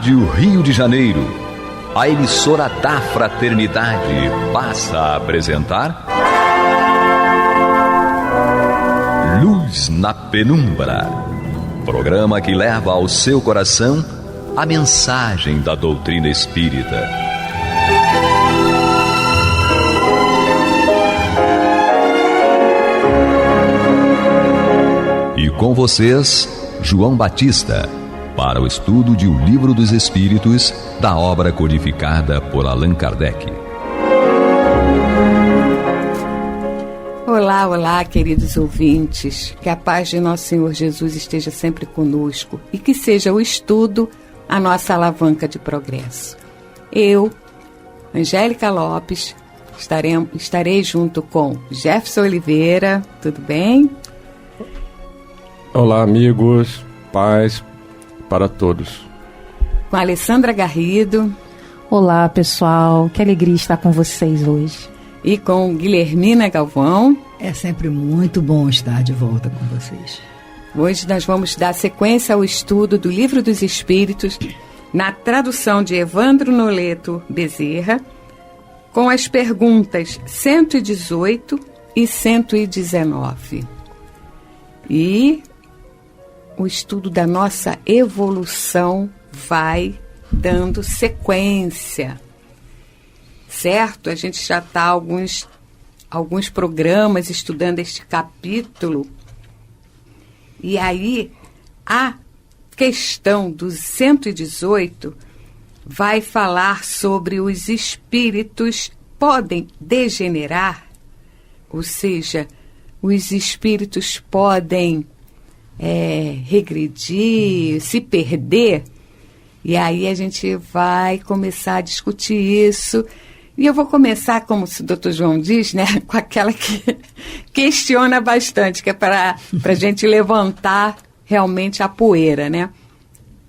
Rádio Rio de Janeiro, a emissora da Fraternidade, passa a apresentar Luz na Penumbra, programa que leva ao seu coração a mensagem da doutrina espírita. E com vocês, João Batista, para o estudo de O Livro dos Espíritos, da obra codificada por Allan Kardec. Olá, olá, queridos ouvintes. Que a paz de nosso Senhor Jesus esteja sempre conosco e que seja o estudo a nossa alavanca de progresso. Eu, Angélica Lopes, estarei junto com Jefferson Oliveira. Tudo bem? Olá, amigos. Paz para todos. Com a Alessandra Garrido. Olá, pessoal. Que alegria estar com vocês hoje. E com Guilhermina Galvão. É sempre muito bom estar de volta com vocês. Hoje nós vamos dar sequência ao estudo do Livro dos Espíritos, na tradução de Evandro Noleto Bezerra, com as perguntas 118 e 119. E o estudo da nossa evolução vai dando sequência, certo? A gente já está alguns programas estudando este capítulo, e aí a questão do 118 vai falar sobre os espíritos podem degenerar, ou seja, os espíritos podem regredir, se perder, e aí a gente vai começar a discutir isso. E eu vou começar, como o Dr. João diz, né, com aquela que questiona bastante, que é para a gente levantar realmente a poeira, né?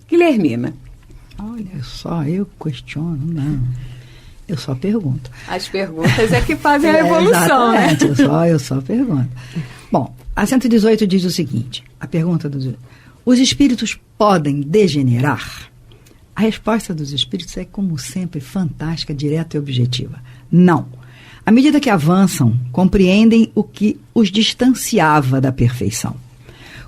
Guilhermina. Olha só, eu questiono, não. Eu só pergunto. As perguntas é que fazem a evolução, né? Eu só pergunto. Bom, a 118 diz o seguinte, a pergunta os espíritos podem degenerar? A resposta dos espíritos é, como sempre, fantástica, direta e objetiva. Não. À medida que avançam, compreendem o que os distanciava da perfeição.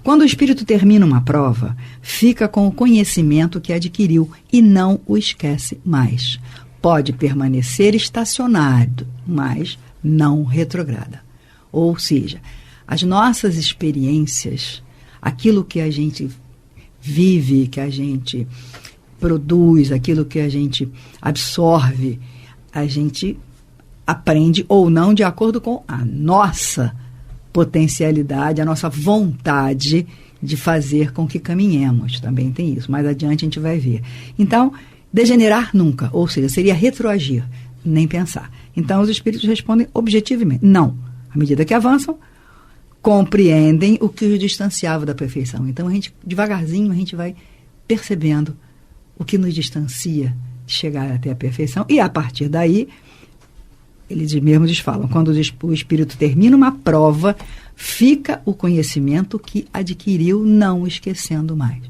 Quando o espírito termina uma prova, fica com o conhecimento que adquiriu e não o esquece mais. Pode permanecer estacionado, mas não retrograda. Ou seja, as nossas experiências, aquilo que a gente vive, que a gente produz, aquilo que a gente absorve, a gente aprende ou não de acordo com a nossa potencialidade, a nossa vontade de fazer com que caminhemos. Também tem isso. Mais adiante a gente vai ver. Então, degenerar nunca, ou seja, seria retroagir, nem pensar. Então, os espíritos respondem objetivamente, não. À medida que avançam, compreendem o que os distanciava da perfeição. Então, devagarzinho, a gente vai percebendo o que nos distancia de chegar até a perfeição. E, a partir daí, eles mesmos falam, quando o espírito termina uma prova, fica o conhecimento que adquiriu, não esquecendo mais.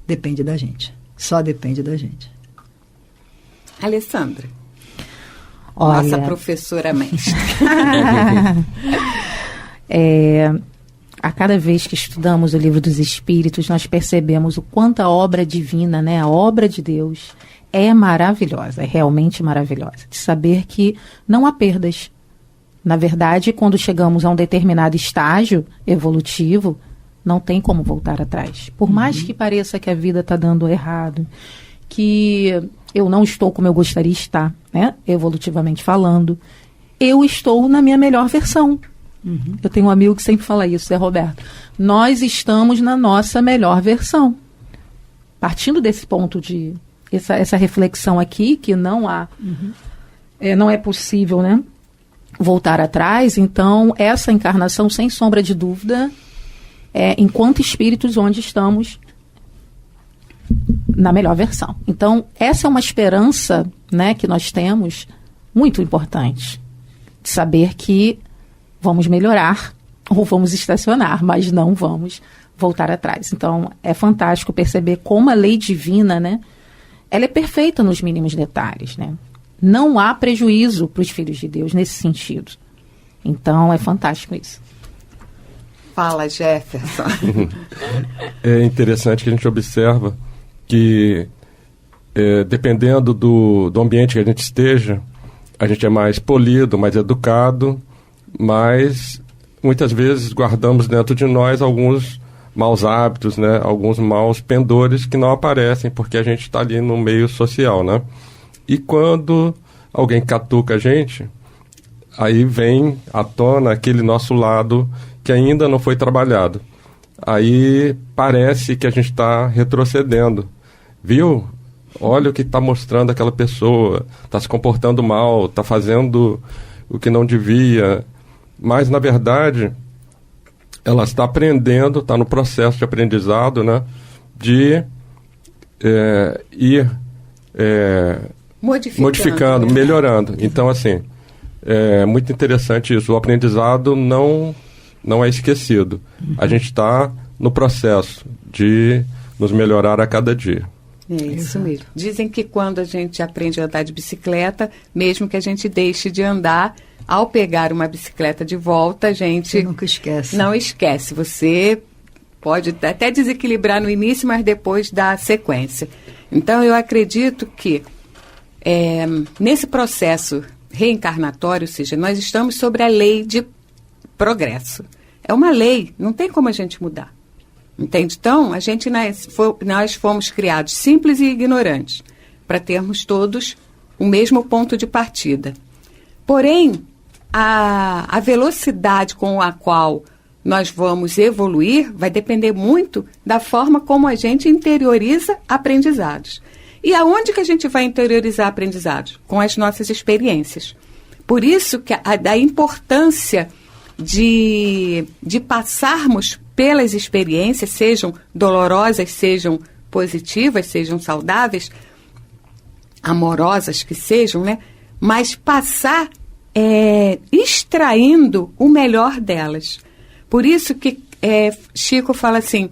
Depende da gente. Só depende da gente. Alessandra. Olha, nossa professora mestre. A cada vez que estudamos o Livro dos Espíritos, nós percebemos o quanto a obra divina, né, a obra de Deus, é maravilhosa, é realmente maravilhosa. De saber que não há perdas. Na verdade, quando chegamos a um determinado estágio evolutivo, não tem como voltar atrás. Por mais que pareça que a vida está dando errado, que eu não estou como eu gostaria de estar, né, evolutivamente falando, eu estou na minha melhor versão. Eu tenho um amigo que sempre fala isso, é Roberto. Nós estamos na nossa melhor versão. Partindo desse ponto de essa reflexão aqui, que não há, não é possível, né, voltar atrás, então essa encarnação, sem sombra de dúvida, enquanto espíritos, onde estamos na melhor versão. Então, essa é uma esperança, né, que nós temos, muito importante, de saber que vamos melhorar ou vamos estacionar, mas não vamos voltar atrás. Então, é fantástico perceber como a lei divina, né, ela é perfeita nos mínimos detalhes, né? Não há prejuízo para os filhos de Deus nesse sentido. Então, é fantástico isso. Fala, Jefferson. É interessante que a gente observa que, dependendo do ambiente que a gente esteja, a gente é mais polido, mais educado, mas muitas vezes guardamos dentro de nós alguns maus hábitos, né? Alguns maus pendores que não aparecem porque a gente está ali no meio social, né? E quando alguém catuca a gente, aí vem à tona aquele nosso lado que ainda não foi trabalhado. Aí parece que a gente está retrocedendo. Viu? Olha o que está mostrando aquela pessoa. Está se comportando mal, está fazendo o que não devia. Mas, na verdade, ela está aprendendo, está no processo de aprendizado, né? De ir modificando, né? melhorando. Então, assim, é muito interessante isso. O aprendizado não é esquecido. A gente está no processo de nos melhorar a cada dia. É isso mesmo. Dizem que quando a gente aprende a andar de bicicleta, mesmo que a gente deixe de andar, ao pegar uma bicicleta de volta, a gente... Você nunca esquece. Não esquece. Você pode até desequilibrar no início, mas depois dá sequência. Então, eu acredito que nesse processo reencarnatório, ou seja, nós estamos sobre a lei de progresso. É uma lei, não tem como a gente mudar. Entende? Então, nós fomos criados simples e ignorantes, para termos todos o mesmo ponto de partida. Porém, a velocidade com a qual nós vamos evoluir vai depender muito da forma como a gente interioriza aprendizados. E aonde que a gente vai interiorizar aprendizados? Com as nossas experiências. Por isso que da importância de passarmos pelas experiências, sejam dolorosas, sejam positivas, sejam saudáveis, amorosas que sejam, né? Mas passar extraindo o melhor delas. Por isso que Chico fala assim,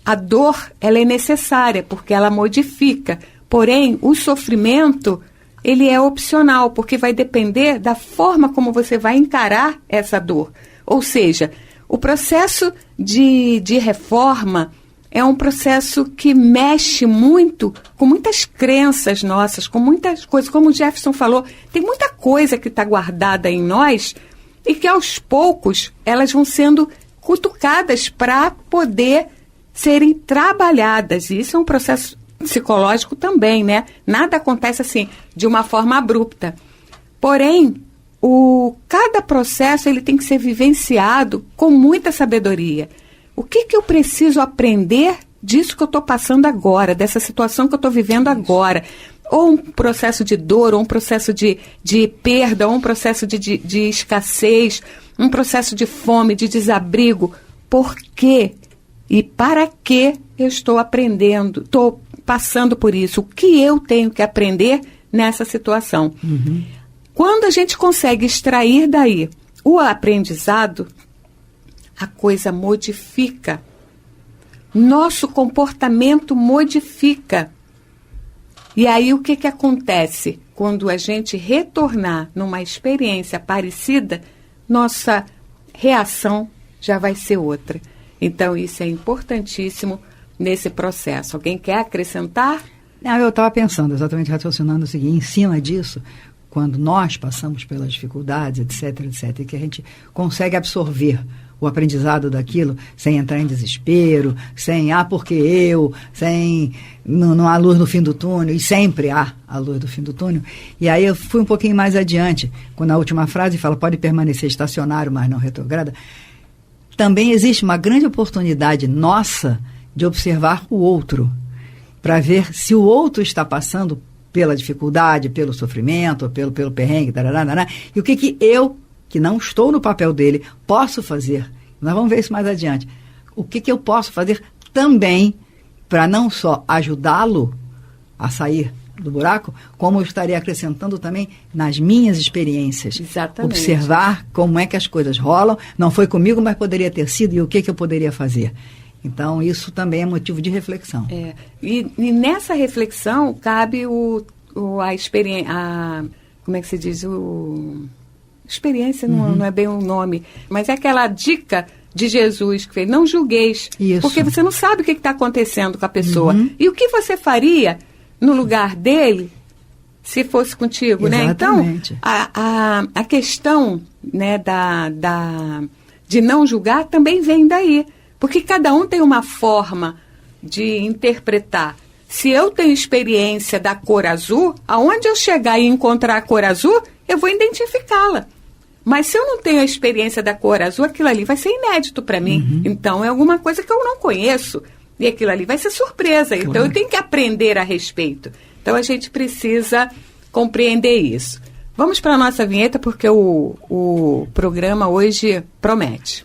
a dor ela é necessária, porque ela modifica. Porém, o sofrimento ele é opcional, porque vai depender da forma como você vai encarar essa dor. Ou seja, o processo de reforma é um processo que mexe muito com muitas crenças nossas, com muitas coisas. Como o Jefferson falou, tem muita coisa que está guardada em nós e que aos poucos elas vão sendo cutucadas para poder serem trabalhadas. E isso é um processo psicológico também, né? Nada acontece assim de uma forma abrupta. Porém, cada processo ele tem que ser vivenciado com muita sabedoria. O que eu preciso aprender disso que eu estou passando agora, dessa situação que eu estou vivendo agora? Ou um processo de dor, ou um processo de perda, ou um processo de escassez, um processo de fome, de desabrigo. Por quê? E para que eu estou aprendendo, estou passando por isso? O que eu tenho que aprender nessa situação? Uhum. Quando a gente consegue extrair daí o aprendizado, a coisa modifica. Nosso comportamento modifica. E aí o que acontece? Quando a gente retornar numa experiência parecida, nossa reação já vai ser outra. Então isso é importantíssimo nesse processo. Alguém quer acrescentar? Não, eu estava pensando, exatamente raciocinando o seguinte, em cima disso, quando nós passamos pelas dificuldades, etc., e que a gente consegue absorver o aprendizado daquilo sem entrar em desespero, sem, porque eu, sem, não há luz no fim do túnel, e sempre há a luz do fim do túnel. E aí eu fui um pouquinho mais adiante, quando a última frase fala, pode permanecer estacionário, mas não retrograda. Também existe uma grande oportunidade nossa de observar o outro, para ver se o outro está passando pela dificuldade, pelo sofrimento, pelo perrengue, tarará, e o que eu, que não estou no papel dele, posso fazer. Nós vamos ver isso mais adiante. O que eu posso fazer também para não só ajudá-lo a sair do buraco, como eu estaria acrescentando também nas minhas experiências. Exatamente. Observar como é que as coisas rolam. Não foi comigo, mas poderia ter sido, e o que eu poderia fazer. Então, isso também é motivo de reflexão. E nessa reflexão cabe a experiência, como é que se diz? Experiência não é bem o nome, mas é aquela dica de Jesus que fez, não julgueis, porque você não sabe o que está acontecendo com a pessoa. E o que você faria no lugar dele se fosse contigo, Exatamente. né? Então, a questão, né, de não julgar também vem daí. Porque cada um tem uma forma de interpretar. Se eu tenho experiência da cor azul, aonde eu chegar e encontrar a cor azul, eu vou identificá-la. Mas se eu não tenho a experiência da cor azul, aquilo ali vai ser inédito para mim. Então, é alguma coisa que eu não conheço. E aquilo ali vai ser surpresa. Então, eu tenho que aprender a respeito. Então, a gente precisa compreender isso. Vamos para a nossa vinheta, porque o programa hoje promete.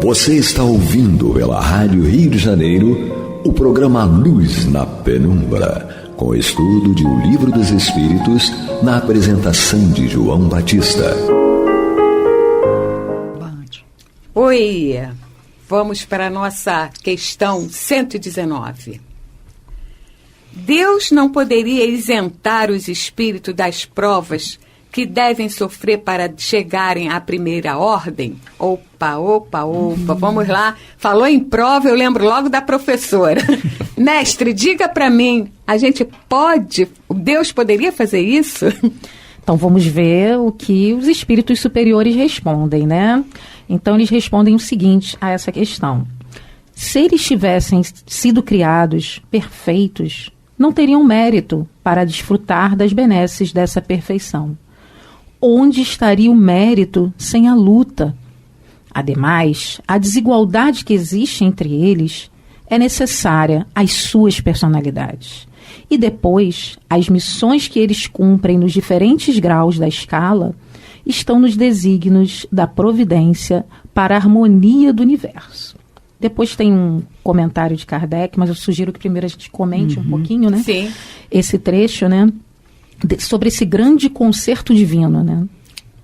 Você está ouvindo pela Rádio Rio de Janeiro o programa Luz na Penumbra, com estudo de O Livro dos Espíritos, na apresentação de João Batista. Oi, vamos para a nossa questão 119. Deus não poderia isentar os espíritos das provas que devem sofrer para chegarem à primeira ordem? Opa, vamos lá. Falou em prova, eu lembro logo da professora. Mestre, diga para mim, Deus poderia fazer isso? Então vamos ver o que os espíritos superiores respondem, né? Então eles respondem o seguinte a essa questão. Se eles tivessem sido criados perfeitos, não teriam mérito para desfrutar das benesses dessa perfeição. Onde estaria o mérito sem a luta? Ademais, a desigualdade que existe entre eles é necessária às suas personalidades. E depois, as missões que eles cumprem nos diferentes graus da escala estão nos desígnios da providência para a harmonia do universo. Depois tem um comentário de Kardec, mas eu sugiro que primeiro a gente comente um pouquinho, né? Sim. Esse trecho, né? Sobre esse grande concerto divino, né?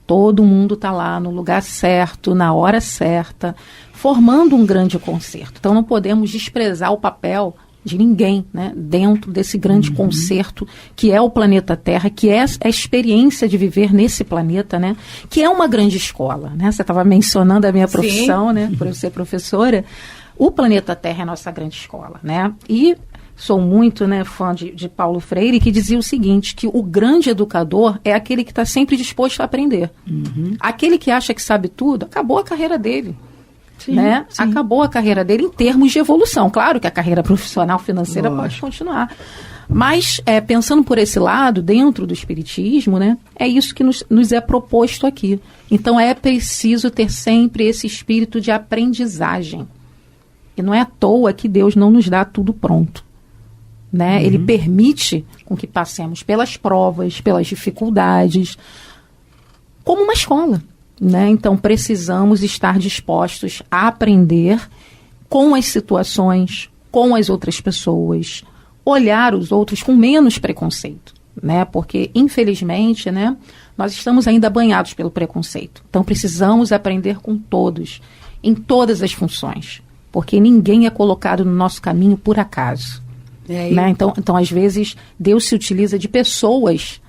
Todo mundo está lá no lugar certo, na hora certa, formando um grande concerto. Então não podemos desprezar o papel de ninguém, né? Dentro desse grande concerto que é o planeta Terra, que é a experiência de viver nesse planeta, né? Que é uma grande escola, né? Você estava mencionando a minha profissão, né? Por eu ser professora. O planeta Terra é a nossa grande escola, né? E sou muito, né, fã de Paulo Freire, que dizia o seguinte, que o grande educador é aquele que está sempre disposto a aprender. Aquele que acha que sabe tudo, acabou a carreira dele. Sim, né? Sim. Acabou a carreira dele em termos de evolução. Claro que a carreira profissional financeira pode continuar. Mas, pensando por esse lado, dentro do espiritismo, né, é isso que nos é proposto aqui. Então, é preciso ter sempre esse espírito de aprendizagem. E não é à toa que Deus não nos dá tudo pronto. Né? Ele permite com que passemos pelas provas, pelas dificuldades, como uma escola. Né? Então, precisamos estar dispostos a aprender com as situações, com as outras pessoas, olhar os outros com menos preconceito. Né? Porque, infelizmente, né, nós estamos ainda banhados pelo preconceito. Então, precisamos aprender com todos, em todas as funções. Porque ninguém é colocado no nosso caminho por acaso. Né? Então, às vezes, Deus se utiliza de pessoas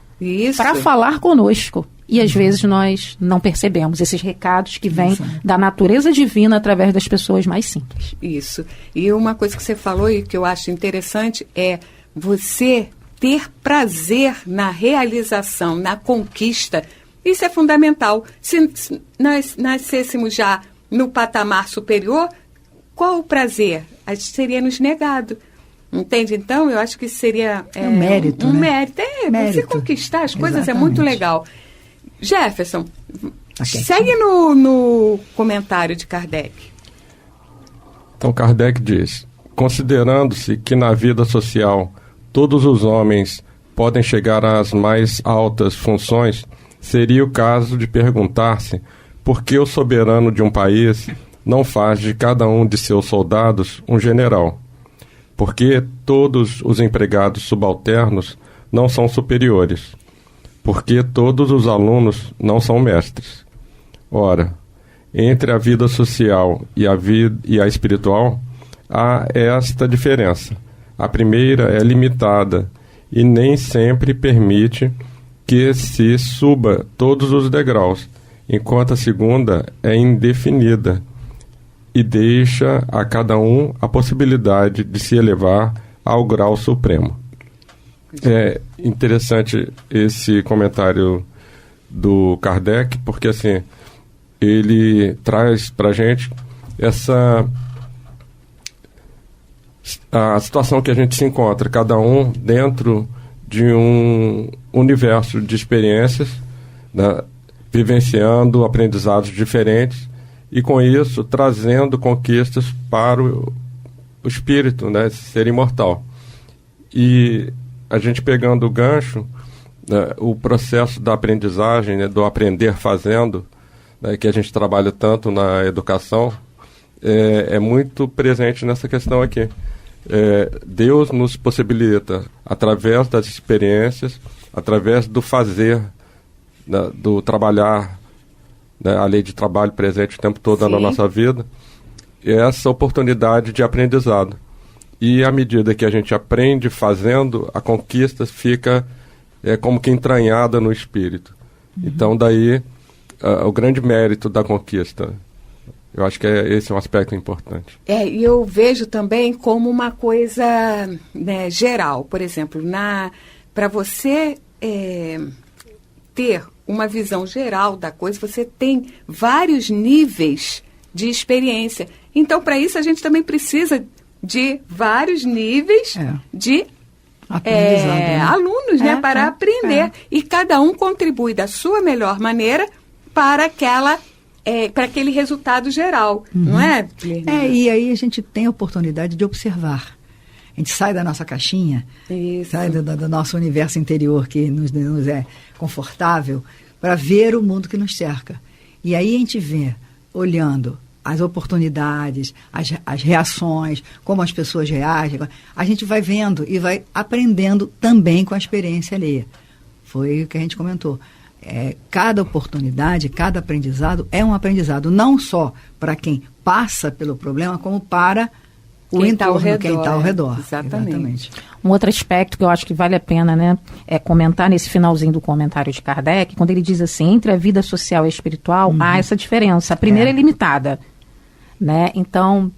para falar conosco. E, às vezes, nós não percebemos esses recados que vêm da natureza divina através das pessoas mais simples. Isso. E uma coisa que você falou e que eu acho interessante é você ter prazer na realização, na conquista. Isso é fundamental. Se nós nascêssemos já no patamar superior, qual o prazer? Seria nos negado. Entende? Então, eu acho que seria um mérito. Um né? mérito. Você conquistar as coisas é muito legal. Jefferson, segue no comentário de Kardec. Então, Kardec diz: considerando-se que na vida social todos os homens podem chegar às mais altas funções, seria o caso de perguntar-se por que o soberano de um país não faz de cada um de seus soldados um general. Porque todos os empregados subalternos não são superiores. Porque todos os alunos não são mestres. Ora, entre a vida social e a espiritual, há esta diferença. A primeira é limitada e nem sempre permite que se suba todos os degraus, enquanto a segunda é indefinida e deixa a cada um a possibilidade de se elevar ao grau supremo. É interessante esse comentário do Kardec, porque assim, ele traz para a gente a situação que a gente se encontra, cada um dentro de um universo de experiências, né, vivenciando aprendizados diferentes e com isso trazendo conquistas para o espírito, né, ser imortal. E a gente pegando o gancho, né, o processo da aprendizagem, né, do aprender fazendo, né, que a gente trabalha tanto na educação, é muito presente nessa questão aqui. Deus nos possibilita, através das experiências, através do fazer, né, do trabalhar, né, a lei de trabalho presente o tempo todo na nossa vida, essa oportunidade de aprendizado. E à medida que a gente aprende fazendo, a conquista fica como que entranhada no espírito. Então, daí, o grande mérito da conquista. Eu acho que esse é um aspecto importante. E eu vejo também como uma coisa, né, geral. Por exemplo, para você ter uma visão geral da coisa, você tem vários níveis de experiência. Então, para isso, a gente também precisa de vários níveis de alunos, né, para aprender. E cada um contribui da sua melhor maneira para aquele resultado geral, não é? E aí a gente tem a oportunidade de observar. A gente sai da nossa caixinha, sai do nosso universo interior que nos é confortável, para ver o mundo que nos cerca. E aí a gente vê, olhando as oportunidades, as reações, como as pessoas reagem, a gente vai vendo e vai aprendendo também com a experiência alheia. Foi o que a gente comentou. Cada oportunidade, cada aprendizado é um aprendizado, não só para quem passa pelo problema, como para o entorno, quem está ao redor. Exatamente. Um outro aspecto que eu acho que vale a pena, né, é comentar nesse finalzinho do comentário de Kardec, quando ele diz assim, entre a vida social e a espiritual, há essa diferença. A primeira é limitada, né? Então,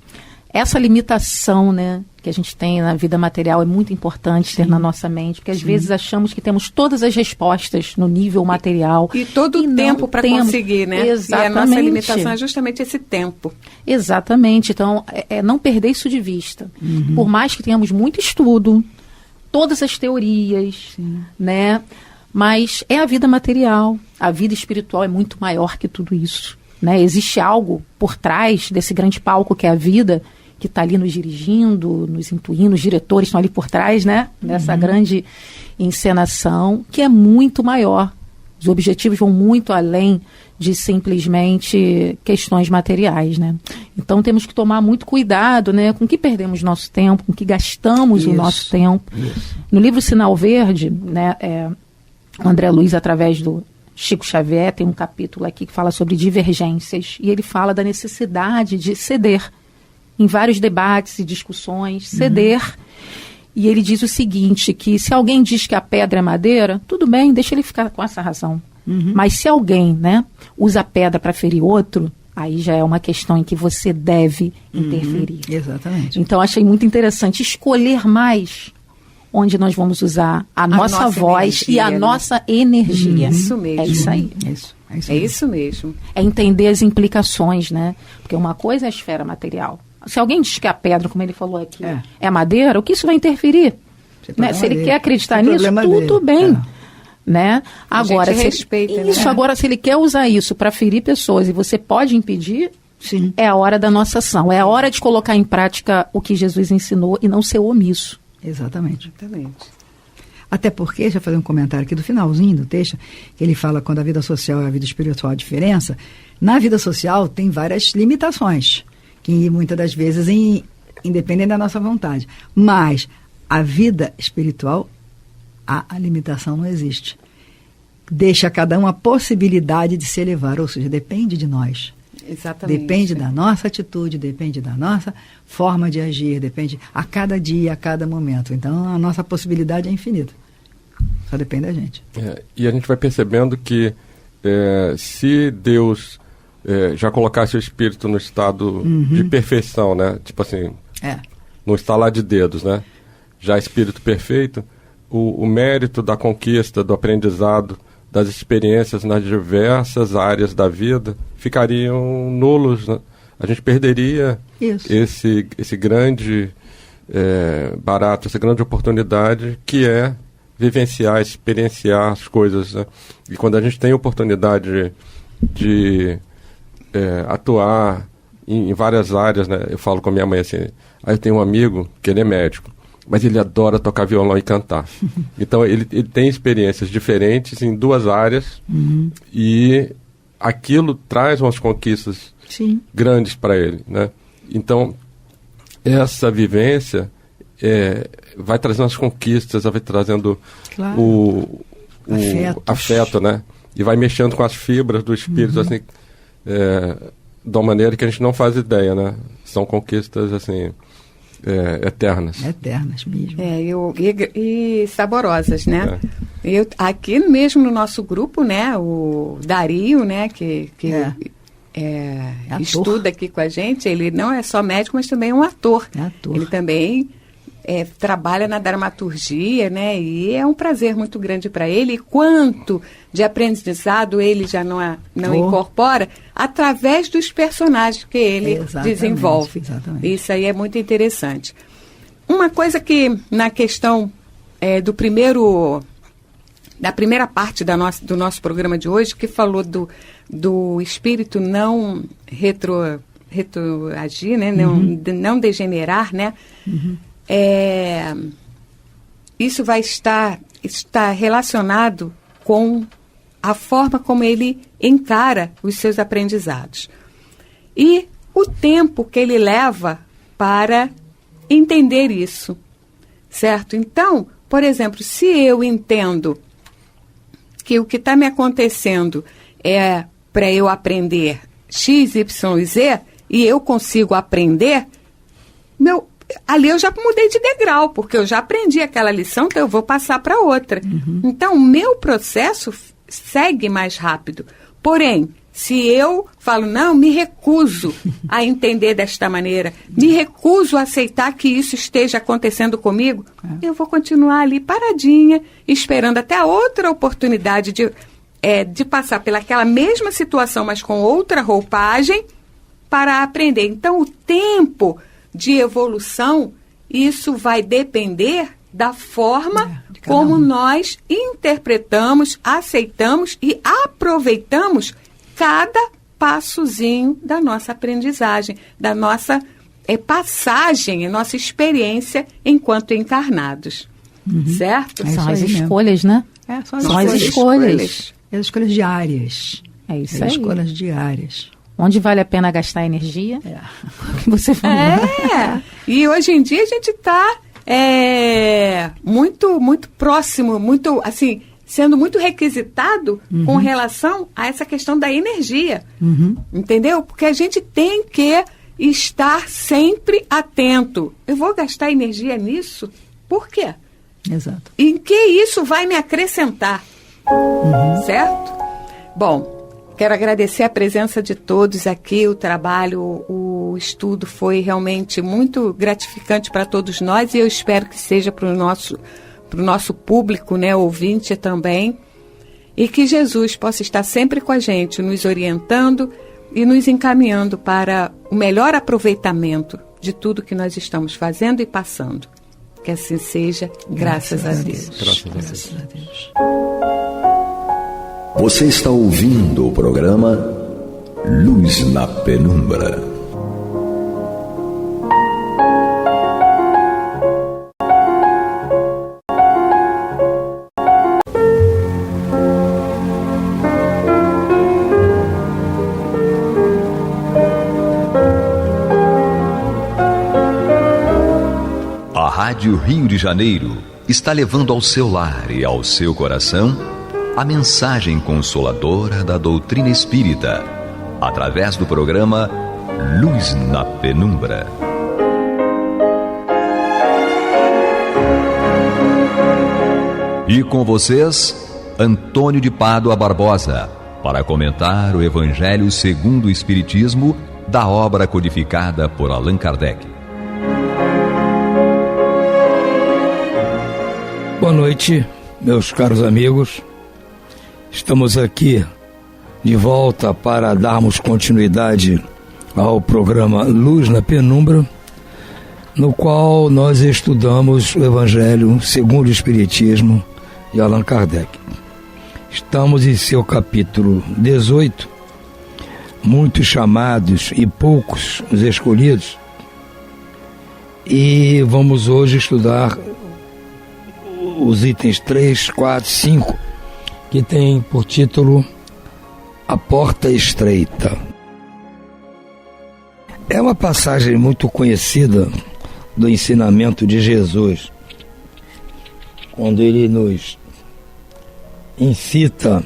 essa limitação, né, que a gente tem na vida material é muito importante ter na nossa mente, porque às vezes achamos que temos todas as respostas no nível material. E todo o tempo para conseguir, né? Exatamente. E a nossa limitação é justamente esse tempo. Exatamente. Então, não perder isso de vista. Por mais que tenhamos muito estudo, todas as teorias, né? Mas é a vida material. A vida espiritual é muito maior que tudo isso, né? Existe algo por trás desse grande palco que é a vida, que está ali nos dirigindo, nos intuindo, os diretores estão ali por trás, né? Dessa grande encenação, que é muito maior. Os objetivos vão muito além de simplesmente questões materiais, né? Então temos que tomar muito cuidado, né, com que perdemos nosso tempo, com que gastamos o nosso tempo. No livro Sinal Verde, né, o André Luiz, através do Chico Xavier, tem um capítulo aqui que fala sobre divergências, e ele fala da necessidade de ceder em vários debates e discussões, ceder. E ele diz o seguinte, que se alguém diz que a pedra é madeira, tudo bem, deixa ele ficar com essa razão. Mas se alguém, né, usa a pedra para ferir outro, aí já é uma questão em que você deve interferir. Exatamente. Então, achei muito interessante escolher mais onde nós vamos usar a nossa voz energia, e a nossa energia. Isso mesmo. É isso aí. É isso mesmo. É entender as implicações, né? Porque uma coisa é a esfera material. Se alguém diz que a pedra, como ele falou aqui, é madeira, o que isso vai interferir? Né? Se ele quer acreditar nisso, tudo bem. Né? Agora, agora, se ele quer usar isso para ferir pessoas e você pode impedir, é a hora da nossa ação. É a hora de colocar em prática o que Jesus ensinou e não ser omisso. Exatamente. Até porque, já fazer um comentário aqui do finalzinho do texto, que ele fala quando a vida social e a vida espiritual a diferença. Na vida social tem várias limitações, que muitas das vezes independem da nossa vontade. Mas a vida espiritual, a limitação não existe. Deixa a cada um a possibilidade de se elevar, ou seja, depende de nós. Exatamente. Depende da nossa atitude, depende da nossa forma de agir, depende a cada dia, a cada momento. Então, a nossa possibilidade é infinita. Só depende da gente. E a gente vai percebendo que se Deus já colocasse o espírito no estado de perfeição, né? Tipo assim, no estalar de dedos, né? Já espírito perfeito, o mérito da conquista, do aprendizado, das experiências nas diversas áreas da vida ficariam nulos, né? A gente perderia esse grande barato, essa grande oportunidade que é vivenciar, experienciar as coisas, né? E quando a gente tem a oportunidade de atuar em várias áreas, né? Eu falo com a minha mãe assim, eu tenho um amigo que ele é médico, mas ele adora tocar violão e cantar. Então ele tem experiências diferentes em duas áreas e aquilo traz umas conquistas grandes para ele, né? Então essa vivência vai trazendo as conquistas, vai trazendo o afeto, né? E vai mexendo com as fibras do espírito, assim, de uma maneira que a gente não faz ideia, né? São conquistas, assim, eternas. Eternas mesmo. E saborosas, né? Eu, aqui mesmo no nosso grupo, né? O Dario, né? Que estuda aqui com a gente, ele não é só médico, mas também é um ator. Ele também trabalha na dramaturgia, né? E é um prazer muito grande para ele. E quanto de aprendizado ele já não incorpora através dos personagens que ele desenvolve. Exatamente. Isso aí é muito interessante. Uma coisa que na questão da primeira parte do nosso programa de hoje, que falou do espírito não retroagir, né? Não degenerar, né? Isso vai estar relacionado com a forma como ele encara os seus aprendizados. E o tempo que ele leva para entender isso, certo? Então, por exemplo, se eu entendo que o que está me acontecendo é para eu aprender X, Y e Z, e eu consigo aprender, ali eu já mudei de degrau, porque eu já aprendi aquela lição, então eu vou passar para outra. Então, o meu processo segue mais rápido. Porém, se eu falo, não, me recuso a entender desta maneira, me recuso a aceitar que isso esteja acontecendo comigo, eu vou continuar ali paradinha, esperando até a outra oportunidade de passar pelaquela mesma situação, mas com outra roupagem, para aprender. Então, o tempo de evolução, isso vai depender da forma como nós interpretamos, aceitamos e aproveitamos cada passozinho da nossa aprendizagem, da nossa passagem, nossa experiência enquanto encarnados. Certo? São as escolhas, né? São as escolhas. As escolhas diárias. É isso aí. As escolhas diárias. Onde vale a pena gastar energia? O que você falou. E hoje em dia a gente está muito, muito próximo, muito, assim, sendo muito requisitado com relação a essa questão da energia. Entendeu? Porque a gente tem que estar sempre atento. Eu vou gastar energia nisso? Por quê? Exato. Em que isso vai me acrescentar? Certo? Bom, quero agradecer a presença de todos aqui, o trabalho, o estudo foi realmente muito gratificante para todos nós e eu espero que seja para o nosso público, né, ouvinte também, e que Jesus possa estar sempre com a gente, nos orientando e nos encaminhando para o melhor aproveitamento de tudo que nós estamos fazendo e passando. Que assim seja, graças a Deus. Graças a Deus. Você está ouvindo o programa Luz na Penumbra. A Rádio Rio de Janeiro está levando ao seu lar e ao seu coração a mensagem consoladora da doutrina espírita, através do programa Luz na Penumbra. E com vocês, Antônio de Pádua Barbosa, para comentar o Evangelho segundo o Espiritismo, da obra codificada por Allan Kardec. Boa noite, meus caros amigos. Estamos aqui de volta para darmos continuidade ao programa Luz na Penumbra, no qual nós estudamos o Evangelho segundo o Espiritismo de Allan Kardec. Estamos em seu capítulo 18, muitos chamados e poucos os escolhidos, e vamos hoje estudar os itens 3, 4, 5, que tem por título A Porta Estreita. É uma passagem muito conhecida do ensinamento de Jesus, quando ele nos incita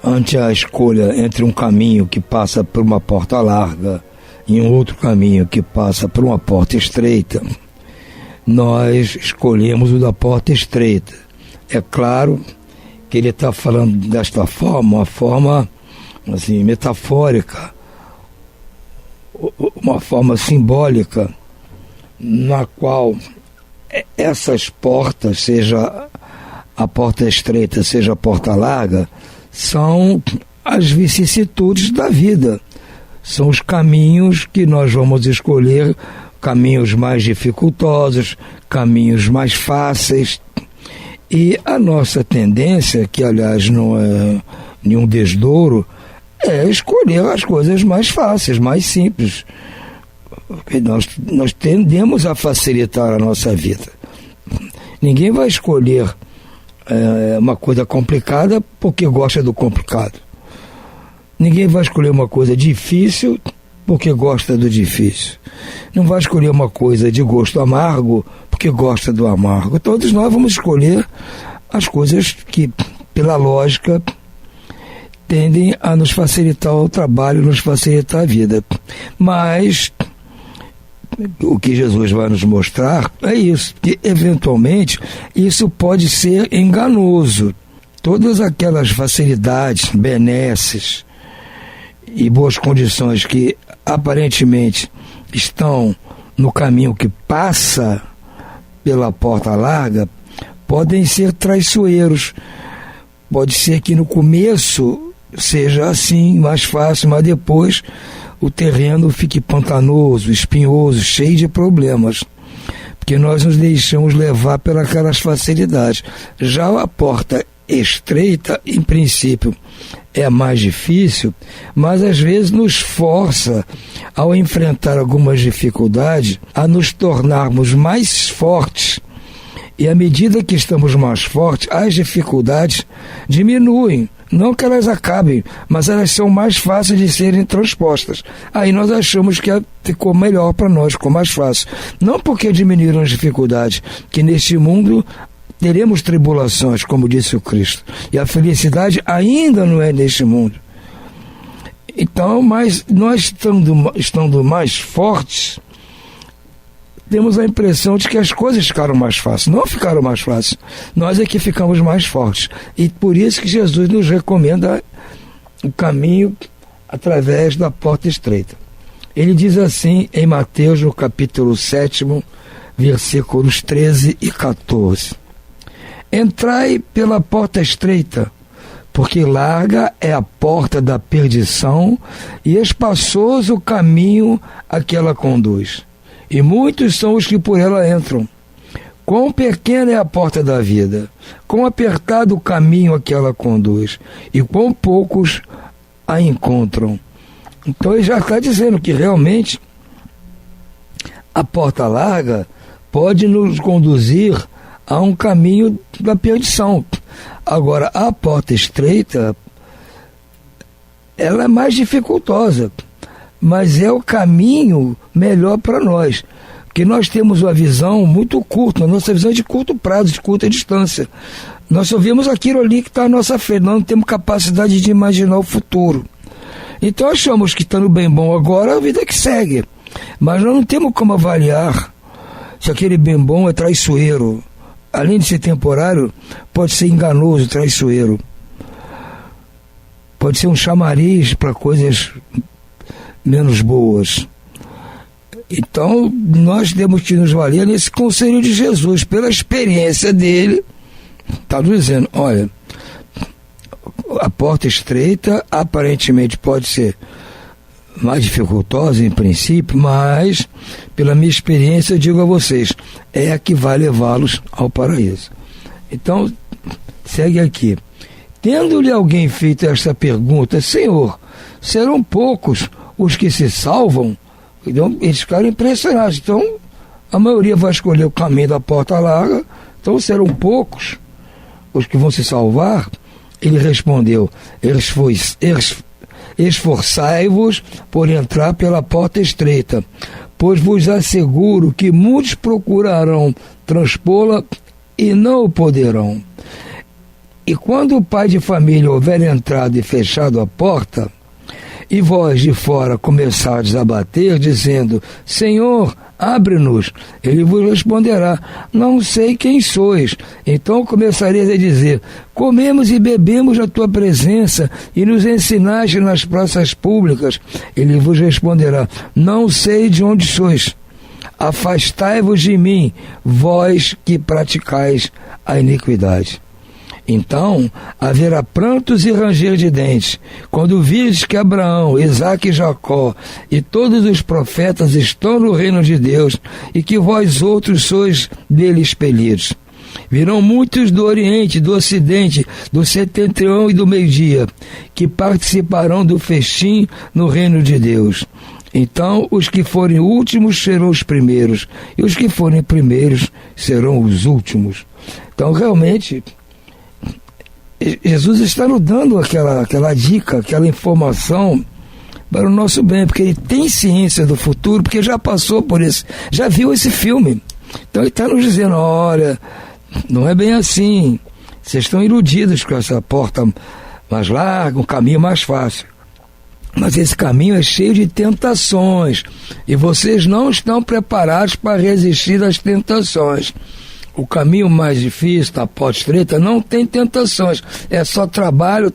ante a escolha entre um caminho que passa por uma porta larga e um outro caminho que passa por uma porta estreita. Nós escolhemos o da porta estreita. É claro que ele está falando desta forma, uma forma assim, metafórica, uma forma simbólica, na qual essas portas, seja a porta estreita, seja a porta larga, são as vicissitudes da vida. São os caminhos que nós vamos escolher, caminhos mais dificultosos, caminhos mais fáceis. E a nossa tendência, que aliás não é nenhum desdouro, é escolher as coisas mais fáceis, mais simples. Porque nós tendemos a facilitar a nossa vida. Ninguém vai escolher uma coisa complicada porque gosta do complicado. Ninguém vai escolher uma coisa difícil porque gosta do difícil. Não vai escolher uma coisa de gosto amargo porque gosta do amargo. Todos nós vamos escolher as coisas que, pela lógica, tendem a nos facilitar o trabalho, nos facilitar a vida. Mas o que Jesus vai nos mostrar é isso, que eventualmente isso pode ser enganoso. Todas aquelas facilidades, benesses e boas condições que aparentemente estão no caminho que passa pela porta larga, podem ser traiçoeiros. Pode ser que no começo seja assim, mais fácil, mas depois o terreno fique pantanoso, espinhoso, cheio de problemas, porque nós nos deixamos levar pelas facilidades. Já a porta estreita, em princípio, é mais difícil, mas às vezes nos força, ao enfrentar algumas dificuldades, a nos tornarmos mais fortes. E à medida que estamos mais fortes, as dificuldades diminuem. Não que elas acabem, mas elas são mais fáceis de serem transpostas. Aí nós achamos que ficou melhor para nós, ficou mais fácil. Não porque diminuíram as dificuldades, que neste mundo teremos tribulações, como disse o Cristo. E a felicidade ainda não é neste mundo. Então, mas nós estando mais fortes, temos a impressão de que as coisas ficaram mais fáceis. Não ficaram mais fáceis. Nós é que ficamos mais fortes. E por isso que Jesus nos recomenda o caminho através da porta estreita. Ele diz assim em Mateus, no capítulo 7, versículos 13 e 14. Entrai pela porta estreita, porque larga é a porta da perdição e espaçoso o caminho a que ela conduz. E muitos são os que por ela entram. Quão pequena é a porta da vida, quão apertado o caminho a que ela conduz, e quão poucos a encontram. Então ele já está dizendo que realmente a porta larga pode nos conduzir a um caminho da perdição. Agora, a porta estreita, ela é mais dificultosa, mas é o caminho melhor para nós, porque nós temos uma visão muito curta, a nossa visão é de curto prazo, de curta distância. Nós só vemos aquilo ali que está à nossa frente, nós não temos capacidade de imaginar o futuro. Então achamos que estando bem bom agora, a vida que segue. Mas nós não temos como avaliar se aquele bem bom é traiçoeiro. Além de ser temporário, pode ser enganoso, traiçoeiro. Pode ser um chamariz para coisas menos boas. Então, nós temos que nos valer nesse conselho de Jesus, pela experiência dele. Está dizendo, olha, a porta estreita aparentemente pode ser mais dificultosa em princípio, mas pela minha experiência eu digo a vocês, é a que vai levá-los ao paraíso. Então, segue aqui. Tendo-lhe alguém feito esta pergunta, Senhor, serão poucos os que se salvam? Então, eles ficaram impressionados. Então, a maioria vai escolher o caminho da porta larga, então serão poucos os que vão se salvar? Ele respondeu, esforçai-vos por entrar pela porta estreita, pois vos asseguro que muitos procurarão transpô-la e não o poderão. E quando o pai de família houver entrado e fechado a porta, e vós de fora começardes a bater, dizendo, Senhor, abre-nos, ele vos responderá, não sei quem sois. Então começareis a dizer, comemos e bebemos na tua presença, e nos ensinaste nas praças públicas. Ele vos responderá, não sei de onde sois. Afastai-vos de mim, vós que praticais a iniquidade. Então haverá prantos e ranger de dentes, quando virdes que Abraão, Isaque e Jacó e todos os profetas estão no reino de Deus, e que vós outros sois dele expelidos. Virão muitos do Oriente, do Ocidente, do Setentrião e do Meio-Dia, que participarão do festim no reino de Deus. Então os que forem últimos serão os primeiros, e os que forem primeiros serão os últimos. Então realmente Jesus está nos dando aquela dica, aquela informação para o nosso bem, porque ele tem ciência do futuro, porque já passou por isso, já viu esse filme. Então ele está nos dizendo, olha, não é bem assim, vocês estão iludidos com essa porta mais larga, um caminho mais fácil. Mas esse caminho é cheio de tentações, e vocês não estão preparados para resistir às tentações. O caminho mais difícil, da porta estreita, não tem tentações. É só trabalho,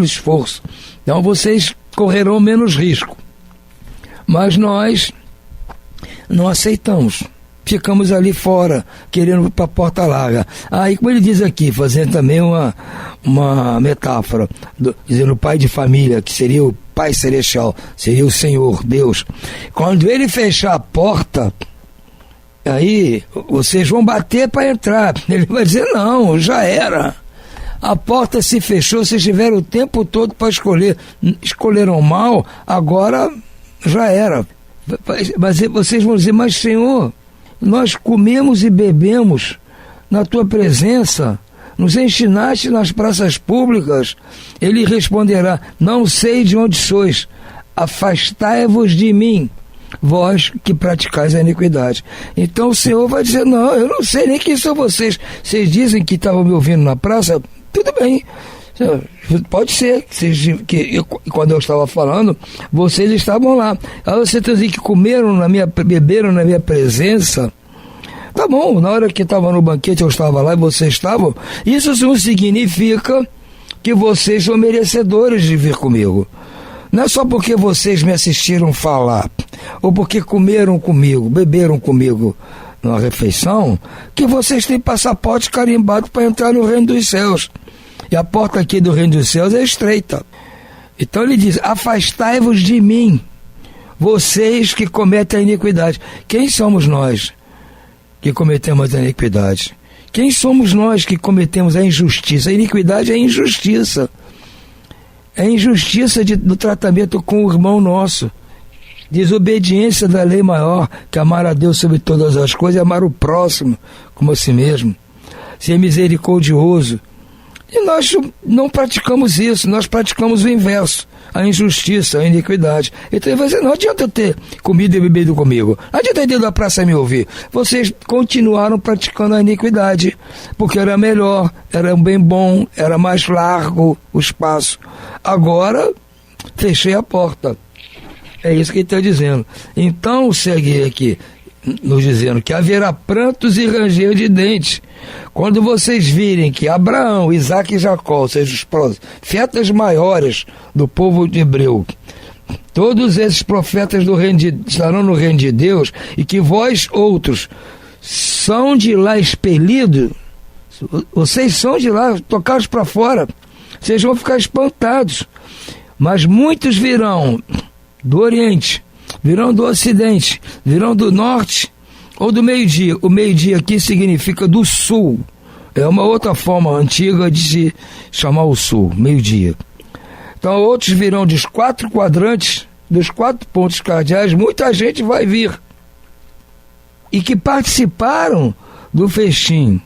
esforço. Então vocês correrão menos risco. Mas nós não aceitamos. Ficamos ali fora, querendo ir para a porta larga. Aí, como ele diz aqui, fazendo também uma metáfora, dizendo o pai de família, que seria o Pai Celestial, seria o Senhor, Deus. Quando ele fechar a porta, aí vocês vão bater para entrar. Ele vai dizer, não, já era. A porta se fechou, vocês tiveram o tempo todo para escolher. Escolheram mal, agora já era. Mas vocês vão dizer, mas Senhor, nós comemos e bebemos na tua presença, nos ensinaste nas praças públicas. Ele responderá, não sei de onde sois, afastai-vos de mim, vós que praticais a iniquidade. Então o Senhor vai dizer, não, eu não sei nem quem são vocês. Vocês dizem que estavam me ouvindo na praça, tudo bem, pode ser que quando eu estava falando, vocês estavam lá. Aí vocês dizem que beberam na minha presença. Tá bom, na hora que estava no banquete eu estava lá e vocês estavam. Isso não significa que vocês são merecedores de vir comigo. Não é só porque vocês me assistiram falar, ou porque comeram comigo, beberam comigo numa refeição, que vocês têm passaporte carimbado para entrar no reino dos céus. E a porta aqui do reino dos céus é estreita. Então ele diz, afastai-vos de mim, vocês que cometem a iniquidade. Quem somos nós que cometemos a iniquidade? Quem somos nós que cometemos a injustiça? A iniquidade é injustiça. É injustiça do tratamento com o irmão nosso. Desobediência da lei maior, que amar a Deus sobre todas as coisas e amar o próximo como a si mesmo. Ser misericordioso. E nós não praticamos isso, nós praticamos o inverso, a injustiça, a iniquidade. Então ele vai dizer, não adianta eu ter comido e bebido comigo, não adianta ir dentro da praça me ouvir. Vocês continuaram praticando a iniquidade, porque era melhor, era bem bom, era mais largo o espaço. Agora, fechei a porta. É isso que ele está dizendo. Então, segue aqui, nos dizendo que haverá prantos e ranger de dentes. Quando vocês virem que Abraão, Isaque e Jacó, ou seja, os profetas maiores do povo de hebreu, todos esses profetas estarão no reino de Deus, e que vós outros são de lá expelidos, vocês são de lá tocados para fora, vocês vão ficar espantados. Mas muitos virão do Oriente, virão do Ocidente, virão do Norte ou do meio-dia. O meio-dia aqui significa do Sul. É uma outra forma antiga de se chamar o Sul, meio-dia. Então outros virão dos 4 quadrantes, dos 4 pontos cardeais, muita gente vai vir. E que participaram do festim.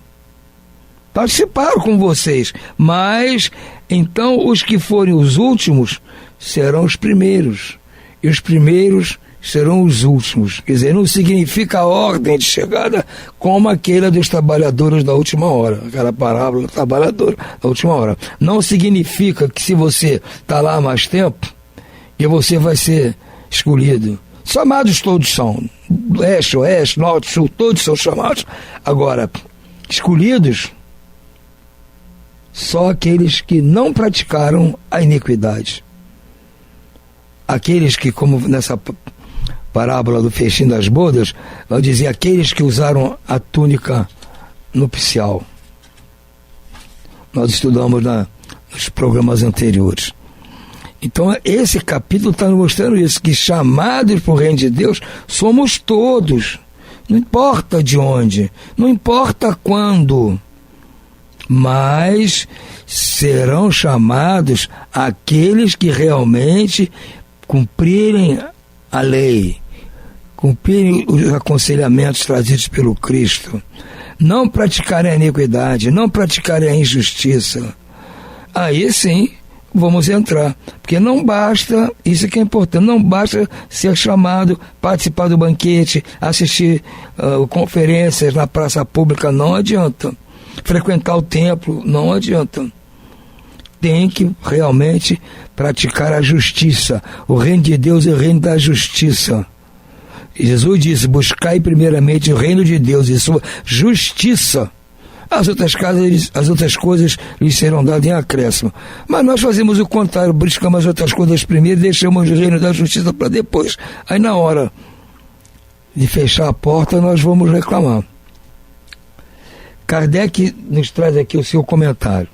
Participaram com vocês. Mas, então, os que forem os últimos serão os primeiros. E os primeiros serão os últimos. Quer dizer, não significa a ordem de chegada como aquela dos trabalhadores da última hora. Aquela parábola do trabalhador da última hora. Não significa que se você está lá há mais tempo, que você vai ser escolhido. Chamados todos são. Leste, oeste, norte, sul, todos são chamados. Agora, escolhidos só aqueles que não praticaram a iniquidade. Aqueles que, como nessa parábola do festim das bodas, vai dizer aqueles que usaram a túnica nupcial. Nós estudamos nos programas anteriores. Então esse capítulo está nos mostrando isso, que chamados para o reino de Deus somos todos, não importa de onde, não importa quando, mas serão chamados aqueles que realmente cumprirem a lei, cumprirem os aconselhamentos trazidos pelo Cristo, não praticarem a iniquidade, não praticarem a injustiça. Aí sim vamos entrar, porque não basta, isso que é importante, não basta ser chamado, participar do banquete, assistir conferências na praça pública, não adianta. Frequentar o templo, não adianta. Tem que realmente praticar a justiça. O reino de Deus é o reino da justiça. E Jesus disse: buscai primeiramente o reino de Deus e sua justiça. As outras coisas lhes serão dadas em acréscimo. Mas nós fazemos o contrário, buscamos as outras coisas primeiro e deixamos o reino da justiça para depois. Aí na hora de fechar a porta nós vamos reclamar. Kardec nos traz aqui o seu comentário.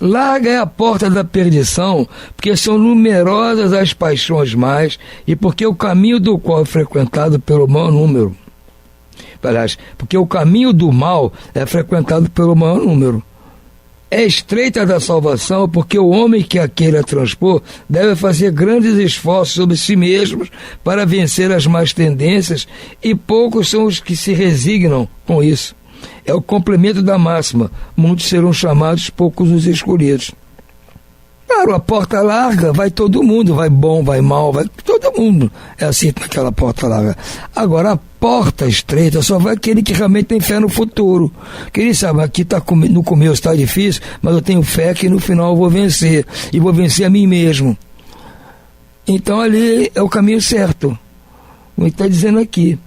Larga é a porta da perdição, porque são numerosas as paixões mais, e porque o caminho do qual é frequentado pelo maior número. Aliás, porque o caminho do mal é frequentado pelo maior número. É estreita da salvação, porque o homem que a queira transpor deve fazer grandes esforços sobre si mesmo para vencer as más tendências, e poucos são os que se resignam com isso. É o complemento da máxima: muitos serão chamados, poucos os escolhidos. Claro, a porta larga, vai todo mundo, vai bom, vai mal, vai todo mundo. É assim naquela porta larga. Agora, a porta estreita só vai aquele que realmente tem fé no futuro. Que ele sabe, aqui no começo está difícil, mas eu tenho fé que no final eu vou vencer. E vou vencer a mim mesmo. Então ali é o caminho certo. Como está dizendo aqui.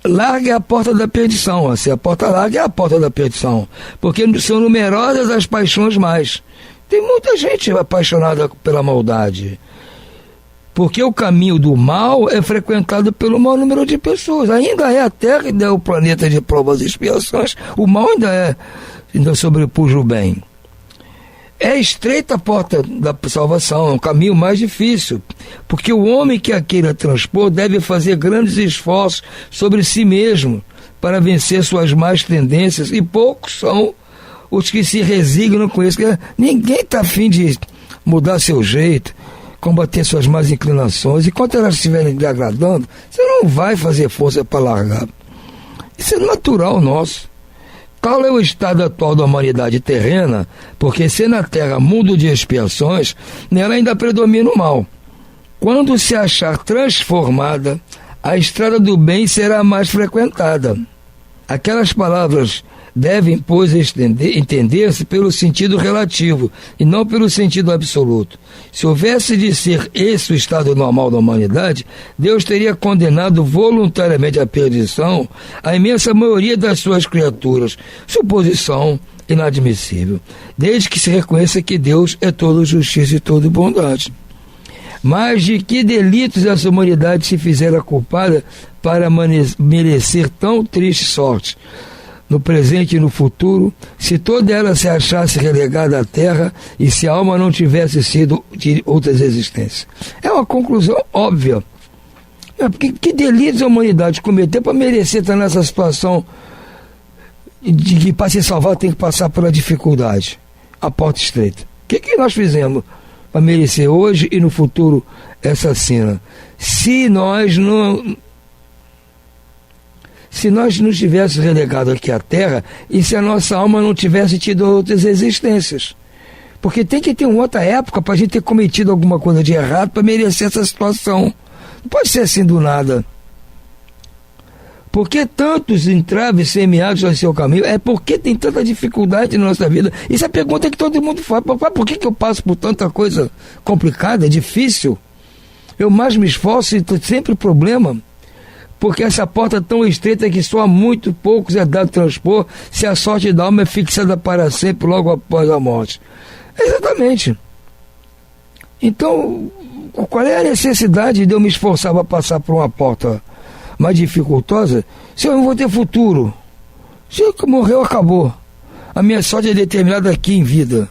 Larga é a porta da perdição. Assim, a porta larga é a porta da perdição. Porque são numerosas as paixões mais. Tem muita gente apaixonada pela maldade. Porque o caminho do mal é frequentado pelo maior número de pessoas. Ainda é a Terra, ainda é o planeta de provas e expiações. O mal ainda sobrepuja o bem. É estreita a porta da salvação, é um caminho mais difícil. Porque o homem que a queira transpor deve fazer grandes esforços sobre si mesmo para vencer suas más tendências, e poucos são os que se resignam com isso. Ninguém está afim de mudar seu jeito, combater suas más inclinações. Enquanto elas estiverem lhe agradando, você não vai fazer força para largar. Isso é natural nosso. Tal é o estado atual da humanidade terrena, porque se na Terra mundo de expiações, nela ainda predomina o mal. Quando se achar transformada, a estrada do bem será mais frequentada. Aquelas palavras devem, pois, entender-se pelo sentido relativo e não pelo sentido absoluto. Se houvesse de ser esse o estado normal da humanidade, Deus teria condenado voluntariamente à perdição a imensa maioria das suas criaturas. Suposição inadmissível, desde que se reconheça que Deus é toda justiça e toda bondade. Mas de que delitos essa humanidade se fizera culpada para merecer tão triste sorte, no presente e no futuro, se toda ela se achasse relegada à terra e se a alma não tivesse sido de outras existências? É uma conclusão óbvia. Que delitos a humanidade cometeu para merecer estar nessa situação de que para se salvar tem que passar pela dificuldade, a porta estreita? O que nós fizemos para merecer hoje e no futuro essa cena? Se nós não tivéssemos relegado aqui à Terra e se a nossa alma não tivesse tido outras existências. Porque tem que ter uma outra época para a gente ter cometido alguma coisa de errado para merecer essa situação. Não pode ser assim do nada. Por que tantos entraves semeados ao seu caminho? É porque tem tanta dificuldade na nossa vida. Isso é a pergunta que todo mundo faz. Por que eu passo por tanta coisa complicada, difícil? Eu mais me esforço e tenho sempre problema. Porque essa porta é tão estreita que só a muito poucos é dado transpor, se a sorte da alma é fixada para sempre logo após a morte. Exatamente. Então, qual é a necessidade de eu me esforçar para passar por uma porta mais dificultosa, se eu não vou ter futuro? Se eu morreu, acabou. A minha sorte é determinada aqui em vida.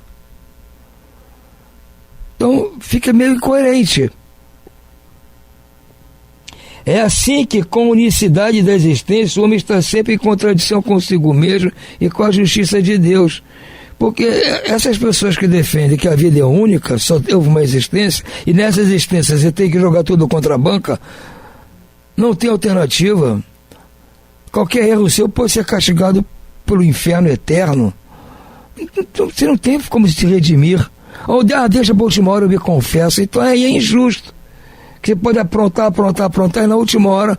Então fica meio incoerente. É assim que, com a unicidade da existência, o homem está sempre em contradição consigo mesmo e com a justiça de Deus. Porque essas pessoas que defendem que a vida é única, só houve uma existência, e nessa existência você tem que jogar tudo contra a banca, não tem alternativa. Qualquer erro seu pode ser castigado pelo inferno eterno. Então, você não tem como se redimir. Ou deixa a última hora eu me confesso. Então aí é injusto. Que você pode aprontar, e na última hora,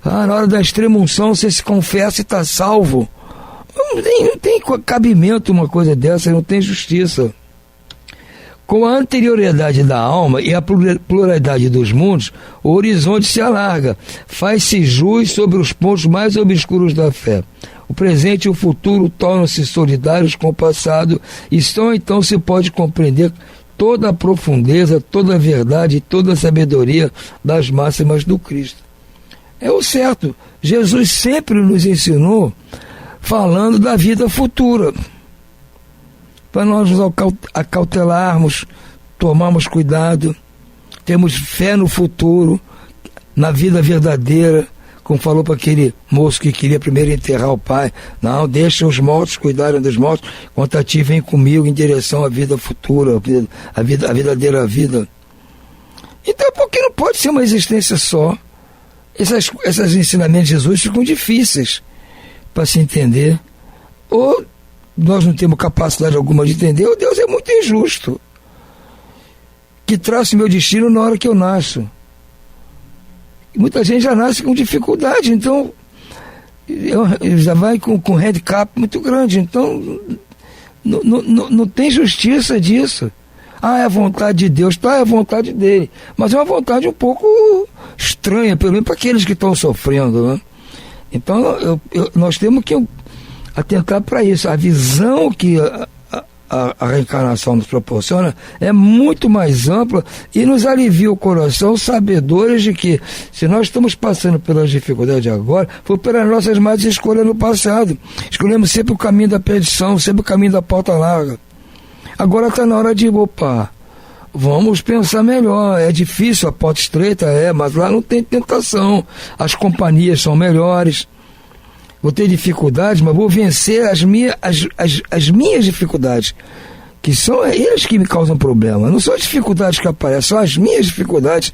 na hora da extrema unção, você se confessa e está salvo. Não tem cabimento uma coisa dessa, não tem justiça. Com a anterioridade da alma e a pluralidade dos mundos, o horizonte se alarga, faz-se jus sobre os pontos mais obscuros da fé. O presente e o futuro tornam-se solidários com o passado, e só então se pode compreender toda a profundeza, toda a verdade e toda a sabedoria das máximas do Cristo. É o certo. Jesus sempre nos ensinou falando da vida futura, para nós nos acautelarmos, tomarmos cuidado, termos fé no futuro, na vida verdadeira, como falou para aquele moço que queria primeiro enterrar o pai. Não, deixa os mortos cuidarem dos mortos, enquanto a ti vem comigo em direção à vida futura, a verdadeira vida. Então, por que não pode ser uma existência só? Esses ensinamentos de Jesus ficam difíceis para se entender. Ou nós não temos capacidade alguma de entender, ou Deus é muito injusto, que traça o meu destino na hora que eu nasço. E muita gente já nasce com dificuldade, então já vai com handicap muito grande. Então não tem justiça disso. É a vontade de Deus, é a vontade dele, mas é uma vontade um pouco estranha, pelo menos para aqueles que estão sofrendo, né? Então nós temos que atentar para isso. A visão que a reencarnação nos proporciona é muito mais ampla e nos alivia o coração, sabedores de que, se nós estamos passando pelas dificuldades agora, foi pelas nossas más escolhas no passado. Escolhemos sempre o caminho da perdição, sempre o caminho da porta larga. Agora está na hora de, vamos pensar melhor. É difícil, a porta estreita mas lá não tem tentação, as companhias são melhores. Vou ter dificuldades, mas vou vencer as minhas dificuldades, que são elas que me causam problema. Não são as dificuldades que aparecem, são as minhas dificuldades,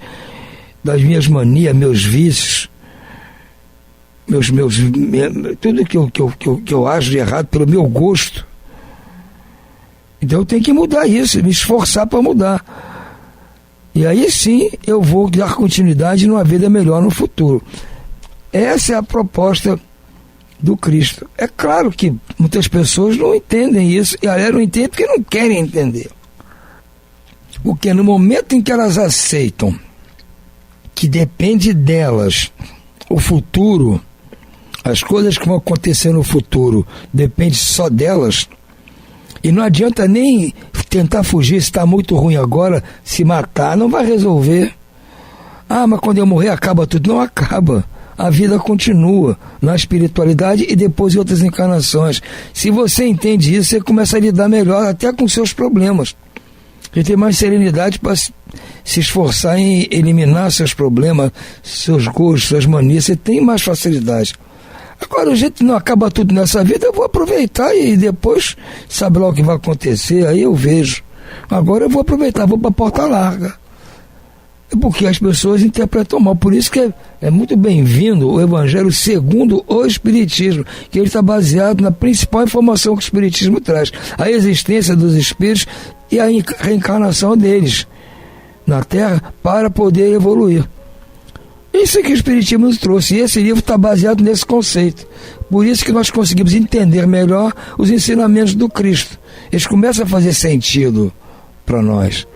das minhas manias, meus vícios, tudo que eu acho de errado pelo meu gosto. Então eu tenho que mudar isso, me esforçar para mudar. E aí sim eu vou dar continuidade numa vida melhor no futuro. Essa é a proposta do Cristo. É claro que muitas pessoas não entendem isso, e elas não entendem porque não querem entender. Porque no momento em que elas aceitam que depende delas o futuro, as coisas que vão acontecer no futuro depende só delas, e não adianta nem tentar fugir, se está muito ruim agora, se matar, não vai resolver. Ah, mas quando eu morrer acaba tudo. Não acaba. A vida continua na espiritualidade e depois em outras encarnações. Se você entende isso, você começa a lidar melhor até com seus problemas. Você tem mais serenidade para se esforçar em eliminar seus problemas, seus gostos, suas manias. Você tem mais facilidade. Agora, o jeito que não acaba tudo nessa vida, eu vou aproveitar e depois, sabe lá o que vai acontecer, aí eu vejo. Agora eu vou aproveitar, vou para a porta larga. Porque as pessoas interpretam mal. Por isso que é muito bem-vindo o Evangelho segundo o Espiritismo, que ele está baseado na principal informação que o Espiritismo traz: a existência dos espíritos e a reencarnação deles na Terra para poder evoluir. Isso é que o Espiritismo nos trouxe, e esse livro está baseado nesse conceito. Por isso que nós conseguimos entender melhor os ensinamentos do Cristo. Eles começam a fazer sentido para nós.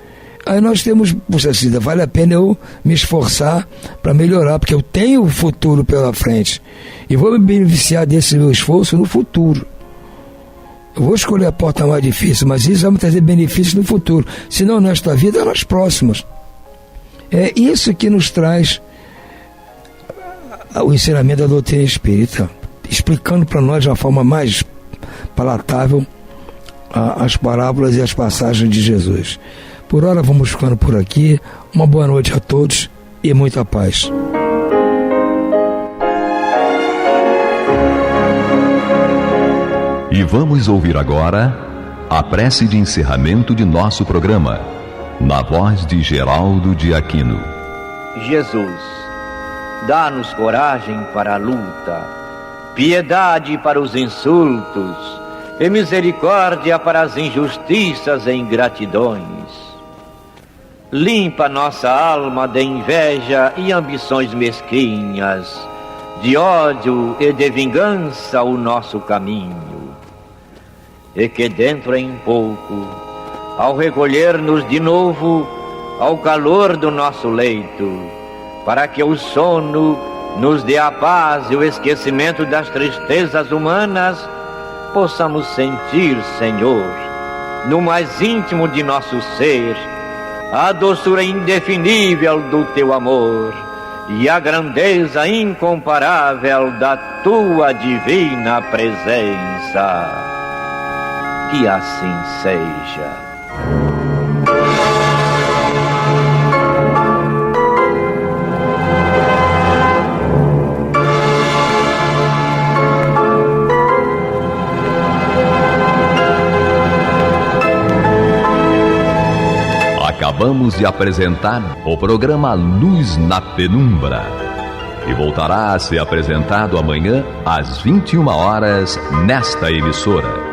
Aí nós temos, puxa vida, vale a pena eu me esforçar para melhorar, porque eu tenho o futuro pela frente e vou me beneficiar desse meu esforço no futuro. Eu vou escolher a porta mais difícil, mas isso vai me trazer benefícios no futuro, se não nesta vida, nas próximas. É isso que nos traz o ensinamento da doutrina espírita, explicando para nós de uma forma mais palatável as parábolas e as passagens de Jesus. Por hora vamos ficando por aqui. Uma boa noite a todos e muita paz. E vamos ouvir agora a prece de encerramento de nosso programa, na voz de Geraldo de Aquino. Jesus, dá-nos coragem para a luta, piedade para os insultos e misericórdia para as injustiças e ingratidões. Limpa nossa alma de inveja e ambições mesquinhas, de ódio e de vingança o nosso caminho. E que dentro em pouco, ao recolher-nos de novo ao calor do nosso leito, para que o sono nos dê a paz e o esquecimento das tristezas humanas, possamos sentir, Senhor, no mais íntimo de nosso ser, a doçura indefinível do Teu amor e a grandeza incomparável da Tua divina presença. Que assim seja. Acabamos de apresentar o programa Luz na Penumbra, que voltará a ser apresentado amanhã às 21 horas nesta emissora.